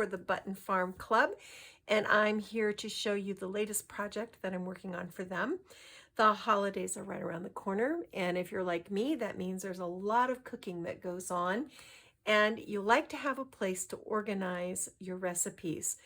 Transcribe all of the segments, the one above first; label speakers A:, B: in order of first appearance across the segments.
A: for the Button Farm Club, and I'm here to show you the latest project that I'm working on for them. The holidays are right around the corner, and if you're like me, that means there's a lot of cooking that goes on, and you like to have a place to organize your recipes.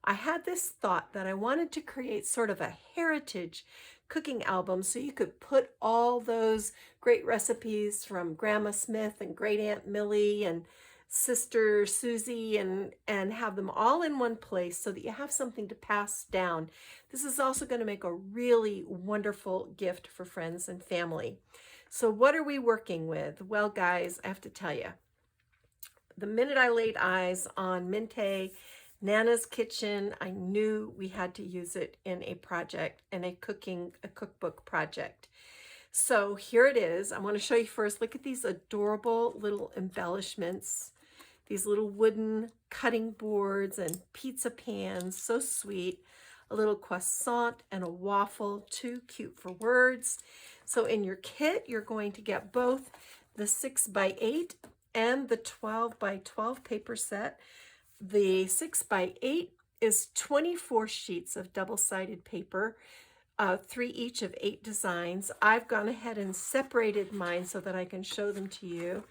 A: I had this thought that I wanted to create sort of a heritage cooking album so you could put all those great recipes from Grandma Smith and Great Aunt Millie and Sister Susie and have them all in one place so that you have something to pass down. This is also going to make a really wonderful gift for friends and family. So what are we working with? Well, guys, I have to tell you, the minute I laid eyes on Mintay Nana's Kitchen, I knew we had to use it in a project, in a cookbook project. So here it is. I want to show you first. Look at these adorable little embellishments. These little wooden cutting boards and pizza pans, so sweet. A little croissant and a waffle, too cute for words. So in your kit, you're going to get both the 6x8 and the 12x12 paper set. The 6x8 is 24 sheets of double-sided paper, 3 each of 8 designs. I've gone ahead and separated mine so that I can show them to you.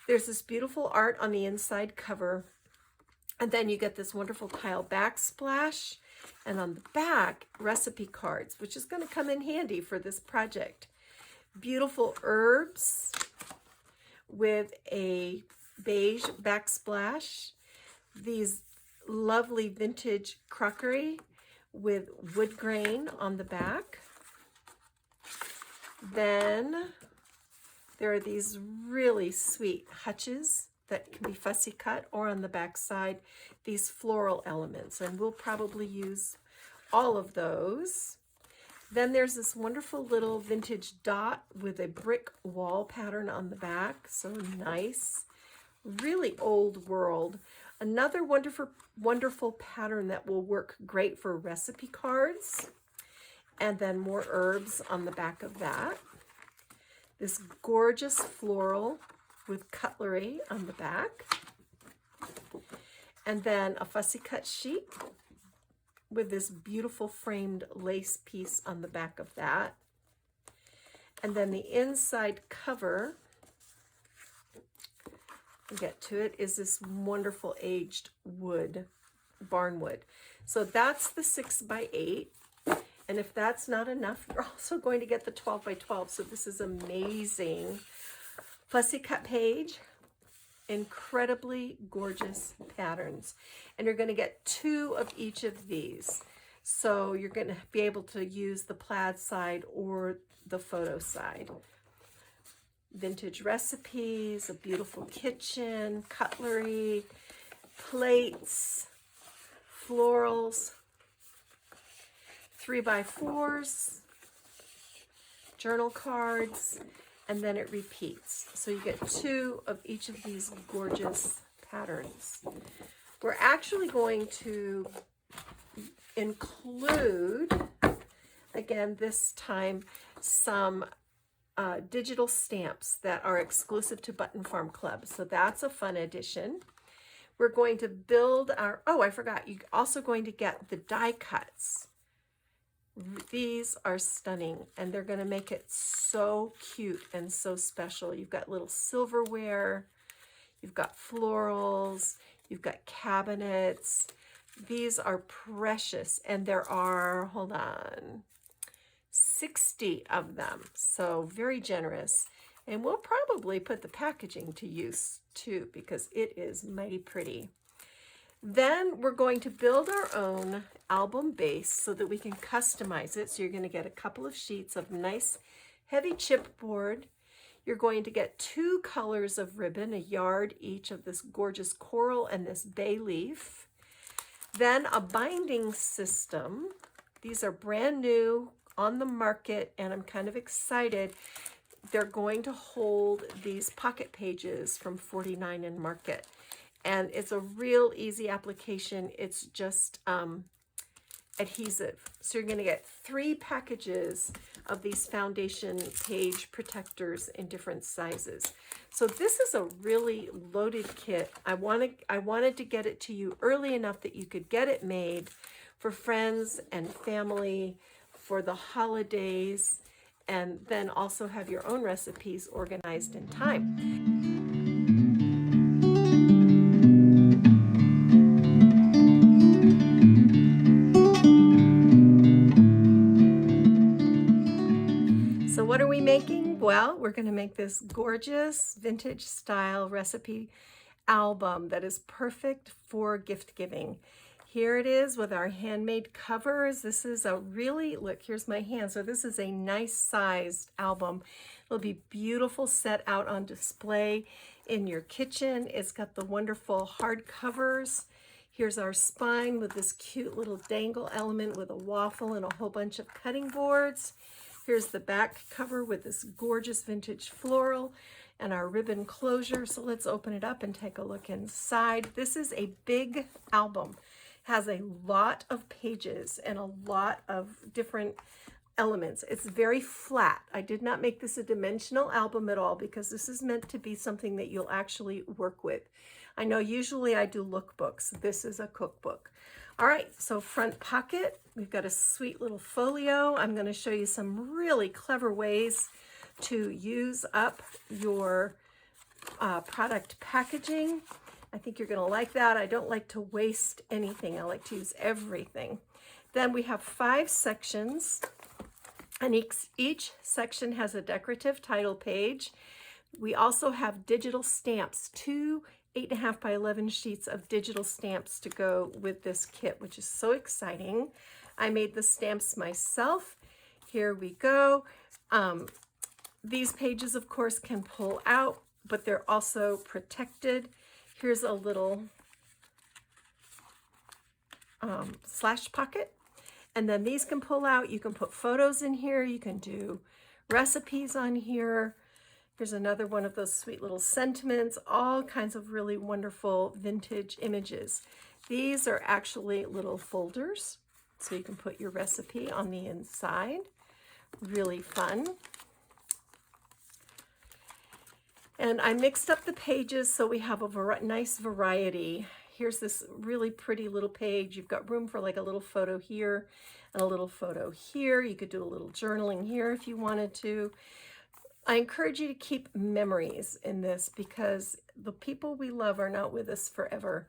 A: There's this beautiful art on the inside cover, and then you get this wonderful tile backsplash, and on the back, recipe cards, which is going to come in handy for this project. Beautiful herbs with a beige backsplash. These lovely vintage crockery with wood grain on the back. Then there are these really sweet hutches that can be fussy cut, or on the back side, these floral elements, and we'll probably use all of those. Then there's this wonderful little vintage dot with a brick wall pattern on the back, so nice. Really old world. Another wonderful pattern that will work great for recipe cards. And then more herbs on the back of that. This gorgeous floral with cutlery on the back. And then a fussy cut sheet with this beautiful framed lace piece on the back of that. And then the inside cover, get to it, is this wonderful aged wood, barnwood. So that's the 6x8. And if that's not enough, you're also going to get the 12x12. So this is amazing. Fussy cut page, incredibly gorgeous patterns. And you're going to get 2 of each of these. So you're going to be able to use the plaid side or the photo side. Vintage recipes, a beautiful kitchen, cutlery, plates, florals, 3x4s, journal cards, and then it repeats. So you get 2 of each of these gorgeous patterns. We're actually going to include, again this time, some digital stamps that are exclusive to Button Farm Club. So that's a fun addition. We're going to build our, oh, I forgot, you're also going to get the die cuts. These are stunning, and they're going to make it so cute and so special. You've got little silverware, you've got florals, you've got cabinets. These are precious, and there are, hold on, 60 of them, so very generous. And we'll probably put the packaging to use too, because it is mighty pretty. Then we're going to build our own album base so that we can customize it. So you're going to get a couple of sheets of nice heavy chipboard. You're going to get 2 colors of ribbon, a yard each of this gorgeous coral and this bay leaf. Then a binding system. These are brand new on the market, and I'm kind of excited. They're going to hold these pocket pages from 49 in Market, and it's a real easy application. It's just adhesive. So you're going to get 3 packages of these foundation page protectors in different sizes. So this is a really loaded kit. I wanted to get it to you early enough that you could get it made for friends and family for the holidays, and then also have your own recipes organized in time. So what are we making? Well, we're going to make this gorgeous vintage style recipe album that is perfect for gift giving. Here it is with our handmade covers. This is a really, look, here's my hand. So this is a nice sized album. It'll be beautiful set out on display in your kitchen. It's got the wonderful hard covers. Here's our spine with this cute little dangle element with a waffle and a whole bunch of cutting boards. Here's the back cover with this gorgeous vintage floral and our ribbon closure. So let's open it up and take a look inside. This is a big album. It has a lot of pages and a lot of different elements. It's very flat. I did not make this a dimensional album at all because this is meant to be something that you'll actually work with. I know usually I do lookbooks. This is a cookbook. All right, so front pocket, we've got a sweet little folio. I'm going to show you some really clever ways to use up your product packaging. I think you're going to like that. I don't like to waste anything. I like to use everything. Then we have 5 sections, and each section has a decorative title page. We also have digital stamps, 2 8.5 by 11 sheets of digital stamps to go with this kit, which is so exciting. I made the stamps myself. Here we go. These pages, of course, can pull out, but they're also protected. Here's a little slash pocket. And then these can pull out. You can put photos in here. You can do recipes on here. Here's another one of those sweet little sentiments, all kinds of really wonderful vintage images. These are actually little folders, so you can put your recipe on the inside. Really fun. And I mixed up the pages so we have a nice variety. Here's this really pretty little page. You've got room for like a little photo here and a little photo here. You could do a little journaling here if you wanted to. I encourage you to keep memories in this because the people we love are not with us forever.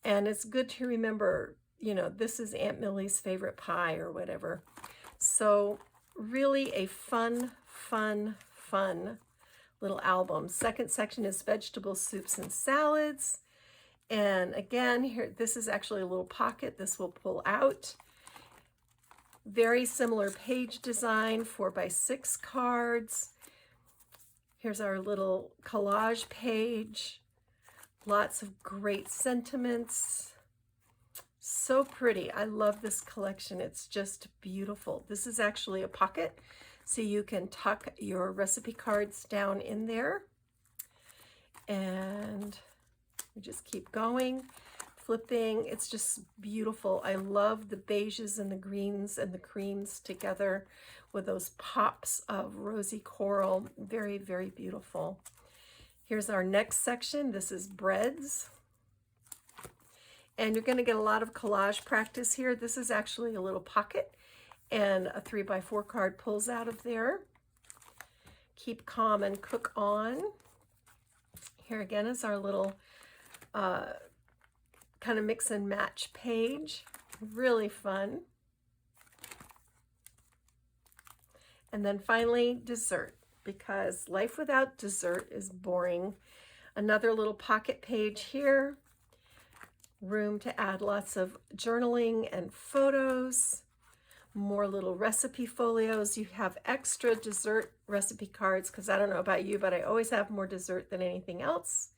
A: And it's good to remember, you know, this is Aunt Millie's favorite pie or whatever. So really a fun little album. Second section is vegetable soups and salads. And again, here, this is actually a little pocket. This will pull out. Very similar page design, 4x6 cards. Here's our little collage page. Lots of great sentiments. So pretty. I love this collection. It's just beautiful. This is actually a pocket, so you can tuck your recipe cards down in there. And we just keep going, flipping. It's just beautiful. I love the beiges and the greens and the creams together with those pops of rosy coral. Very, very beautiful. Here's our next section. This is breads. And you're going to get a lot of collage practice here. This is actually a little pocket, and a 3x4 card pulls out of there. Keep calm and cook on. Here again is our little kind of mix and match page. Really fun. And then finally, dessert, because life without dessert is boring. Another little pocket page here. Room to add lots of journaling and photos. More little recipe folios. You have extra dessert recipe cards, because I don't know about you, but I always have more dessert than anything else.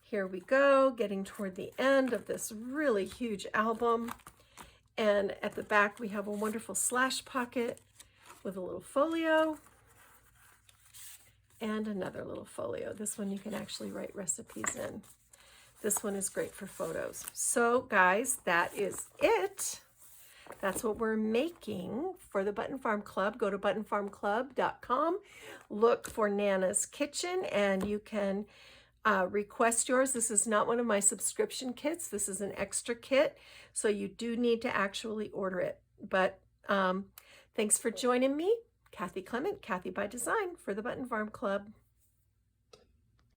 A: Here we go, getting toward the end of this really huge album. And at the back, we have a wonderful slash pocket with a little folio and another little folio. This one you can actually write recipes in. This one is great for photos. So guys, that is it. That's what we're making for the Button Farm Club. Go to buttonfarmclub.com, look for Nana's Kitchen, and you can request yours. This is not one of my subscription kits. This is an extra kit, so you do need to actually order it. But thanks for joining me, Kathy Clement, Kathy by Design, for the Button Farm Club.